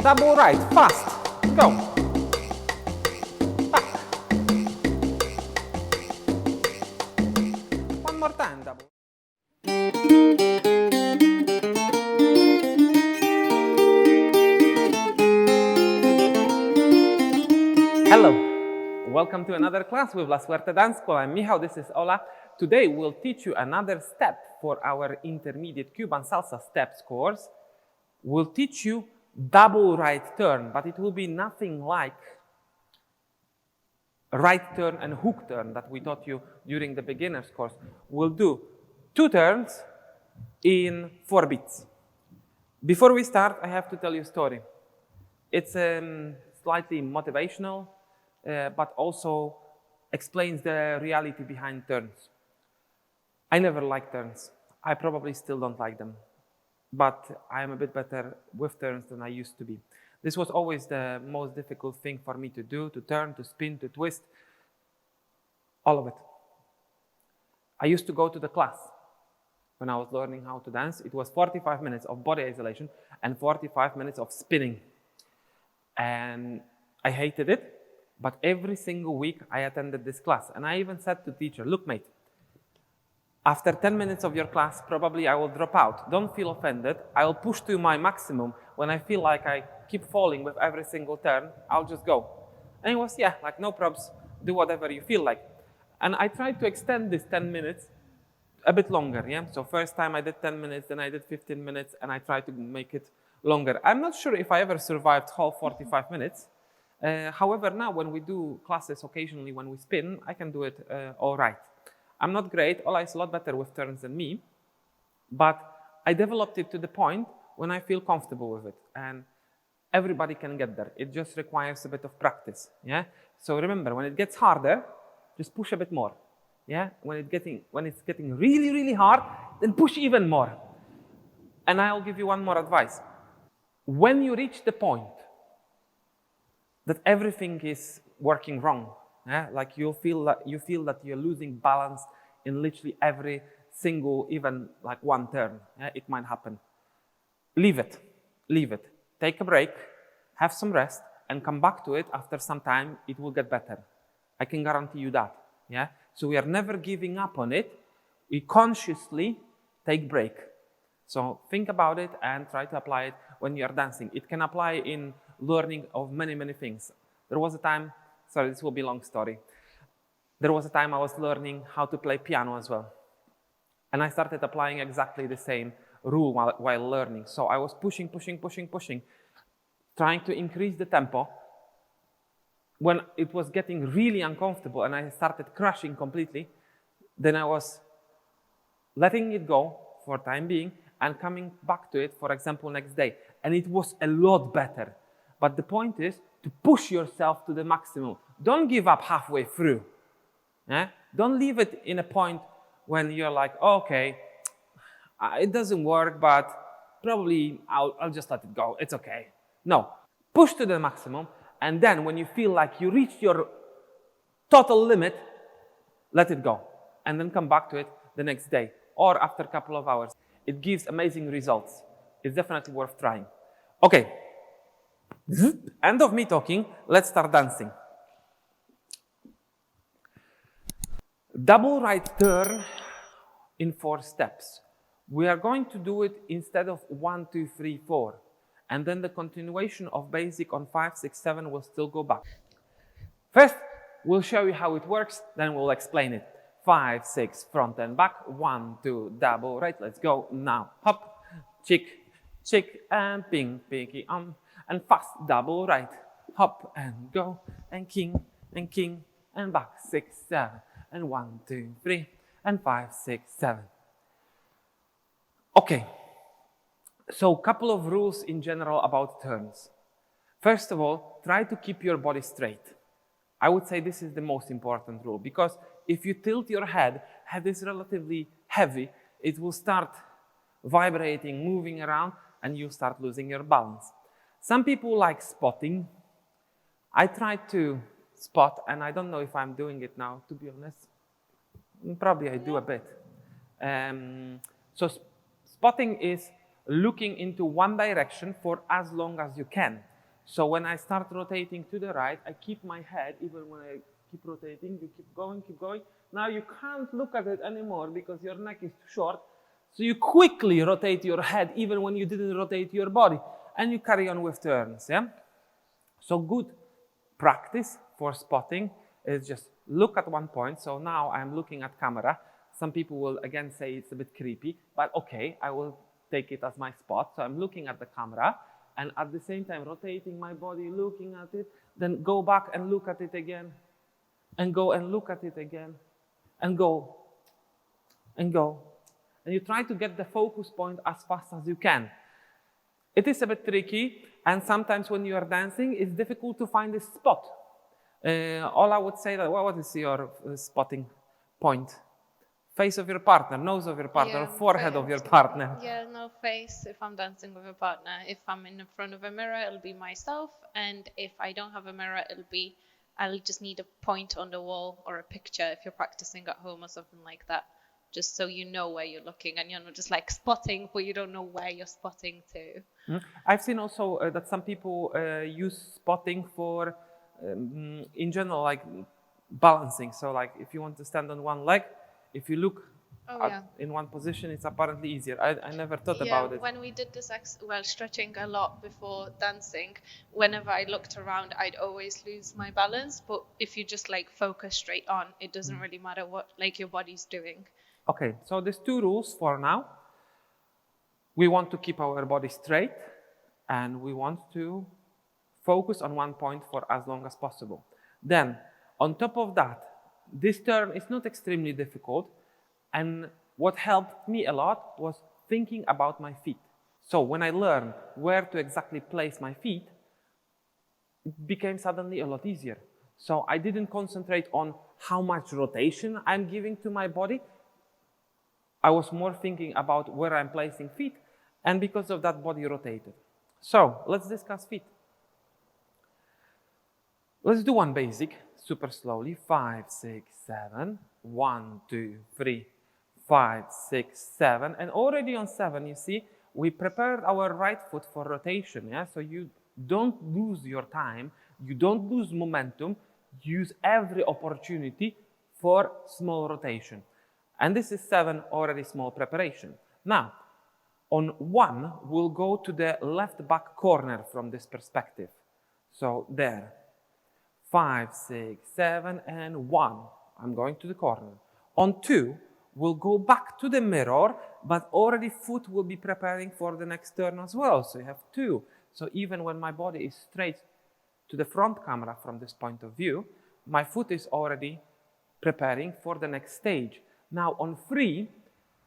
Double right, fast. Go. Back. One more time, double. Hello. Welcome to another class with La Suerte Dance School. I'm Michał, this is Ola. Today we'll teach you another step for our intermediate Cuban salsa steps course. We'll teach you double right turn, but it will be nothing like right turn and hook turn that we taught you during the beginner's course. We'll do 2 turns in 4 beats. Before we start, I have to tell you a story. It's slightly motivational, but also explains the reality behind turns. I never liked turns. I probably still don't like them, but I am a bit better with turns than I used to be. This was always the most difficult thing for me to do, to turn, to spin, to twist, all of it. I used to go to the class when I was learning how to dance. It was 45 minutes of body isolation and 45 minutes of spinning. And I hated it. But every single week I attended this class, and I even said to the teacher, look mate, after 10 minutes of your class, probably I will drop out. Don't feel offended. I'll push to my maximum. When I feel like I keep falling with every single turn, I'll just go. And he was, yeah, like no probs, do whatever you feel like. And I tried to extend this 10 minutes a bit longer, yeah? So first time I did 10 minutes, then I did 15 minutes, and I tried to make it longer. I'm not sure if I ever survived whole 45 minutes. However, now when we do classes occasionally, when we spin, I can do it all right. I'm not great. Ola is a lot better with turns than me, but I developed it to the point when I feel comfortable with it, and everybody can get there. It just requires a bit of practice. Yeah. So remember, when it gets harder, just push a bit more. Yeah. When it's getting really, really hard, then push even more. And I'll give you one more advice. When you reach the point that everything is working wrong, yeah? Like you feel that you're losing balance in literally every single, even like one turn. Yeah? It might happen. Leave it. Take a break, have some rest, and come back to it after some time. It will get better. I can guarantee you that. Yeah. So we are never giving up on it. We consciously take break. So think about it and try to apply it when you are dancing. It can apply in learning of many, many things. There was a time, sorry, this will be a long story. There was a time I was learning how to play piano as well. And I started applying exactly the same rule while learning. So I was pushing, trying to increase the tempo. When it was getting really uncomfortable and I started crashing completely, then I was letting it go for time being and coming back to it, for example, next day. And it was a lot better. But the point is to push yourself to the maximum. Don't give up halfway through. Eh? Don't leave it in a point when you're like, oh, okay, it doesn't work, but probably I'll just let it go. It's okay. No, push to the maximum. And then when you feel like you reached your total limit, let it go. And then come back to it the next day or after a couple of hours. It gives amazing results. It's definitely worth trying. Okay. End of me talking. Let's start dancing. Double right turn in 4 steps. We are going to do it instead of 1, 2, 3, 4. And then the continuation of basic on 5, 6, 7 will still go back. First, we'll show you how it works, then we'll explain it. 5, 6, front and back. 1, 2, double right. Let's go now. Hop, chick, and ping, pinky, and fast, double right. Hop and go, and king, and back. 6, 7, and 1, 2, 3, and 5, 6, 7. Okay. So, couple of rules in general about turns. First of all, try to keep your body straight. I would say this is the most important rule, because if you tilt your head is relatively heavy, it will start vibrating, moving around, and you start losing your balance. Some people like spotting. I tried to spot, and I don't know if I'm doing it now, to be honest. Probably I do a bit. So spotting is looking into one direction for as long as you can. So when I start rotating to the right, I keep my head, even when I keep rotating, you keep going, keep going. Now you can't look at it anymore because your neck is too short. So you quickly rotate your head even when you didn't rotate your body. And you carry on with turns, yeah? So good practice for spotting is just look at one point. So now I'm looking at camera. Some people will again say it's a bit creepy, but okay, I will take it as my spot. So I'm looking at the camera and at the same time rotating my body, looking at it, then go back and look at it again, and go and look at it again, and go, and go. And you try to get the focus point as fast as you can. It is a bit tricky, and sometimes when you are dancing, it's difficult to find a spot. All I would say that, well, what is your spotting point? Face of your partner, nose of your partner, Yeah, forehead of your partner. Yeah, no, face if I'm dancing with a partner. If I'm in front of a mirror, it'll be myself. And if I don't have a mirror, I'll just need a point on the wall or a picture if you're practicing at home or something like that. Just so you know where you're looking and you're not just like spotting, but you don't know where you're spotting to. I've seen also that some people use spotting for, in general, like balancing. So like if you want to stand on one leg, if you look in one position, it's apparently easier. I never thought about it. When we did this, stretching a lot before dancing, whenever I looked around, I'd always lose my balance. But if you just like focus straight on, it doesn't really matter what like your body's doing. Okay, so there's two rules for now. We want to keep our body straight and we want to focus on one point for as long as possible. Then, on top of that, this turn is not extremely difficult, and what helped me a lot was thinking about my feet. So when I learned where to exactly place my feet, it became suddenly a lot easier. So I didn't concentrate on how much rotation I'm giving to my body. I was more thinking about where I'm placing feet, and because of that, body rotated. So let's discuss feet. Let's do one basic, super slowly. 5, 6, 7. 1, 2, 3, 5, 6, 7. And already on 7, you see, we prepared our right foot for rotation. Yeah? So you don't lose your time. You don't lose momentum. Use every opportunity for small rotation. And this is 7, already small preparation. Now, on 1, we'll go to the left back corner from this perspective. So there. 5, 6, 7, and 1. I'm going to the corner. On 2, we'll go back to the mirror, but already foot will be preparing for the next turn as well. So you have 2. So even when my body is straight to the front camera from this point of view, my foot is already preparing for the next stage. Now on 3,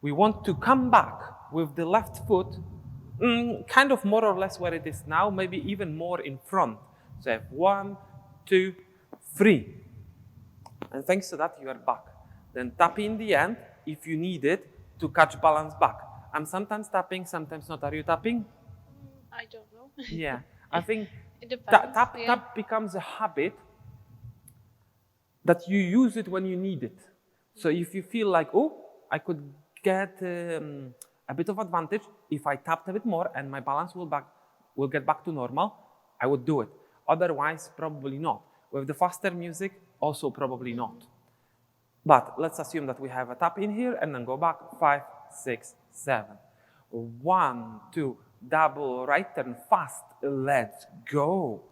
we want to come back with the left foot kind of more or less where it is now, maybe even more in front. So I have 1, 2, 3. And thanks to that, you are back. Then tap in the end if you need it to catch balance back. I'm sometimes tapping, sometimes not. Are you tapping? I don't know. Yeah, I think it depends. Tap becomes a habit that you use it when you need it. So if you feel like, oh, I could get a bit of advantage if I tapped a bit more and my balance will get back to normal, I would do it. Otherwise, probably not. With the faster music, also probably not. But let's assume that we have a tap in here and then go back. 5, 6, 7. 1, 2, double right turn fast. Let's go.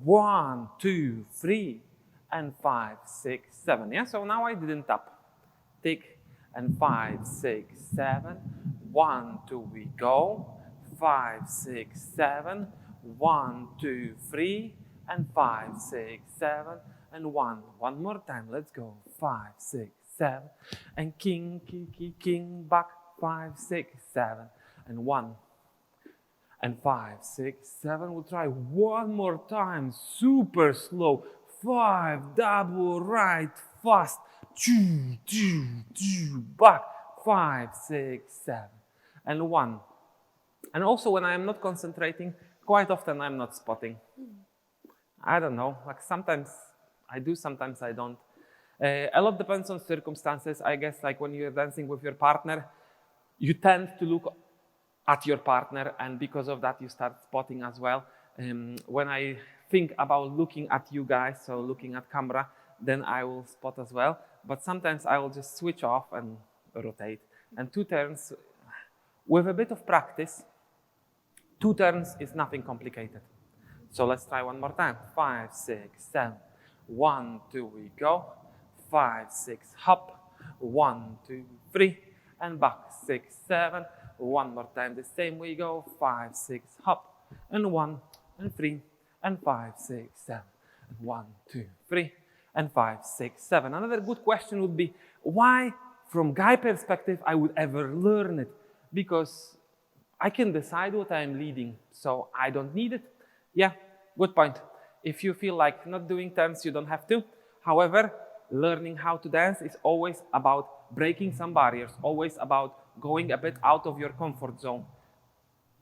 1, 2, 3, and 5, 6, 7. Yeah, so now I didn't tap. Tick, and 5, 6, 7. 1, 2, we go. 5, 6, 7. 1, 2, 3, and 5, 6, 7, and 1. One more time, let's go. 5, 6, 7, and king, back. 5, 6, 7, and 1. And 5, 6, 7. We'll try one more time, super slow. 5, double right, fast. Back. 5, 6, 7, and 1. And also when I am not concentrating, quite often I'm not spotting. I don't know, like sometimes I do, sometimes I don't. A lot depends on circumstances. I guess like when you're dancing with your partner, you tend to look at your partner, and because of that you start spotting as well. When I think about looking at you guys, so looking at camera, then I will spot as well. But sometimes I will just switch off and rotate. And 2 turns, with a bit of practice, 2 turns is nothing complicated. So let's try one more time. 5, 6, 7. 1, 2, we go. 5, 6, hop. 1, 2, 3, and back. 6, 7. One more time, the same we go. 5, 6, hop. And 1, and 3, and 5, 6, 7. And 1, 2, 3, and 5, 6, 7. Another good question would be, why, from guy perspective, I would ever learn it? Because I can decide what I'm leading, so I don't need it. Yeah, good point. If you feel like not doing turns, you don't have to. However, learning how to dance is always about breaking some barriers, always about going a bit out of your comfort zone.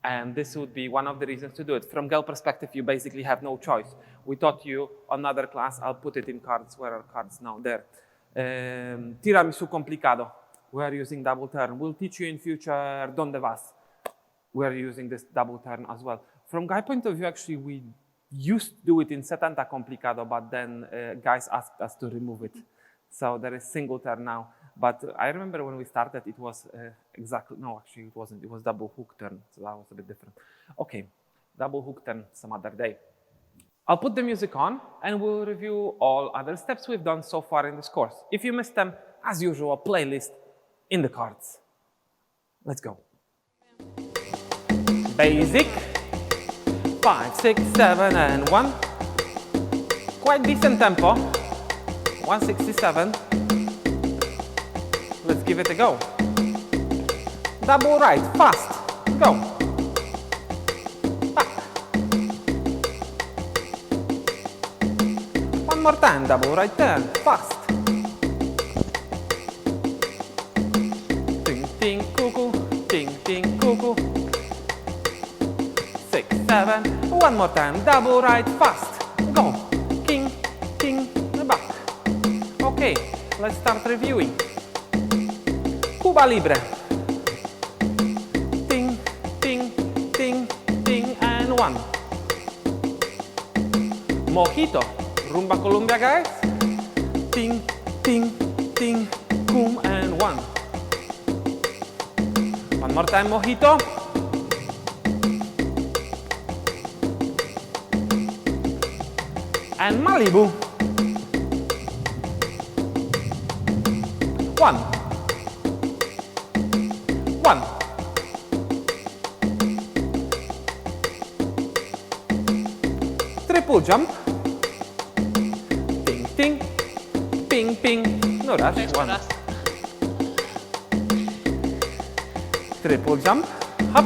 And this would be one of the reasons to do it. From girl perspective, you basically have no choice. We taught you another class, I'll put it in cards. Where are cards now? There. Tiramisu complicado. We are using double turn. We'll teach you in future Donde vas. We are using this double turn as well. From guy point of view, actually, we used to do it in Setanta complicado, but then guys asked us to remove it. So there is single turn now. But I remember when we started, it was exactly, no, actually it wasn't. It was double hook turn, so that was a bit different. Okay, double hook turn some other day. I'll put the music on and we'll review all other steps we've done so far in this course. If you missed them, as usual, playlist in the cards. Let's go. Basic, 5, 6, 7, and 1. Quite decent tempo, 167. Let's give it a go. Double right, fast, go. Back. One more time, double right turn, fast. Ting, ting, cuckoo, ting, ting, cuckoo. 6, 7, one more time, double right, fast, go. King, king, back. Okay, let's start reviewing. Cuba Libre. Ting, ting, ting, ting, and 1. Mojito. Rumba Colombia, guys. Ting, ting, ting, boom, and 1. One more time, mojito. And Malibu. 1. 1. Triple jump. Ting, ting. Ping, ping. No rush. There's 1. us. Triple jump. Hop.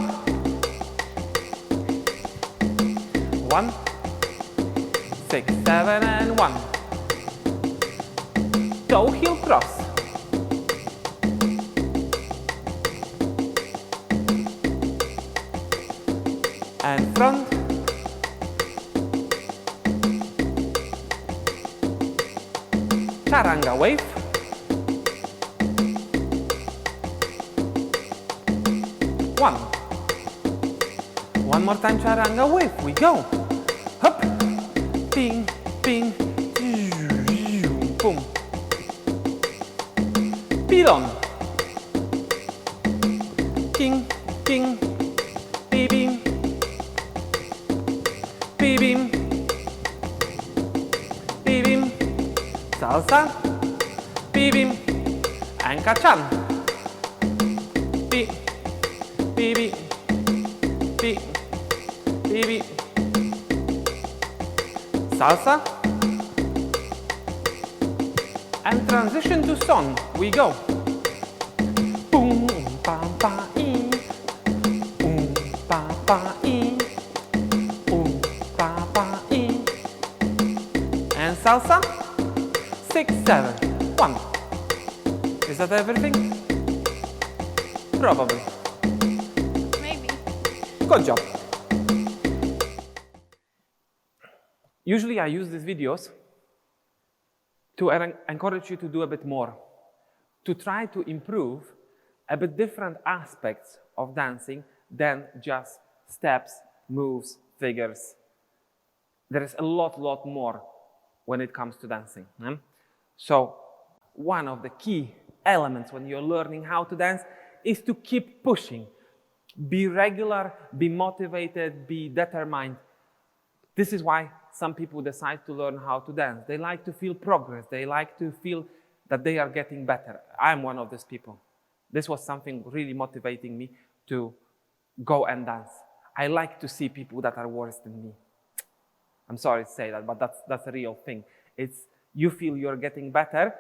1. 6, 7, and 1. Toe heel cross. And front. Charanga wave. One more time, charanga wave. We go. Hop. Ping, ping. Boom. Pilon. King, king. Bim. Bim. Bim. Salsa. Bim. And kachan. Bim. Bim. Bim. Bim. Salsa. And transition to song. We go. Boom, pa, pa, ee. Boom, pa, pa, ee. Boom, pa, pa, ee. And salsa. 6, 7, 1. Is that everything? Probably. Maybe. Good job. Usually I use these videos to encourage you to do a bit more, to try to improve a bit different aspects of dancing than just steps, moves, figures, there is a lot more when it comes to dancing. So one of the key elements when you're learning how to dance is to keep pushing. Be regular, be motivated, be determined. This is why some people decide to learn how to dance. They like to feel progress. They like to feel that they are getting better. I'm one of those people. This was something really motivating me to go and dance. I like to see people that are worse than me. I'm sorry to say that, but that's a real thing. It's you feel you're getting better,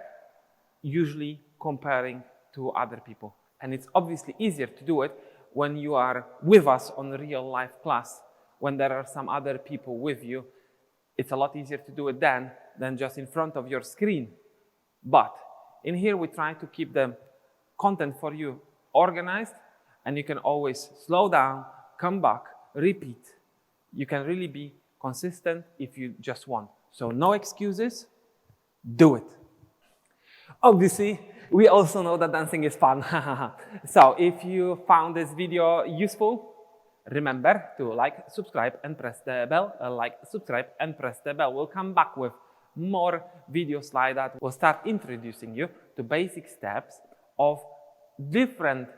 usually comparing to other people. And it's obviously easier to do it when you are with us on a real life class, when there are some other people with you. It's a lot easier to do it then than just in front of your screen. But in here, we try to keep the content for you organized, and you can always slow down, come back, repeat. You can really be consistent if you just want. So no excuses, do it. Obviously, we also know that dancing is fun. So if you found this video useful, remember to like, subscribe, and press the bell. Like, subscribe, and press the bell. We'll come back with more videos like that. We'll start introducing you to basic steps of different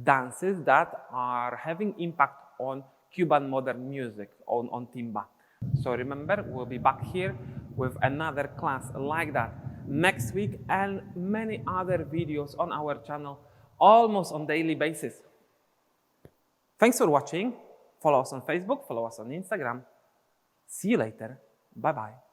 dances that are having impact on Cuban modern music, on timba. So remember, we'll be back here with another class like that next week, and many other videos on our channel almost on daily basis. Thanks for watching. Follow us on Facebook, follow us on Instagram. See you later. Bye-bye.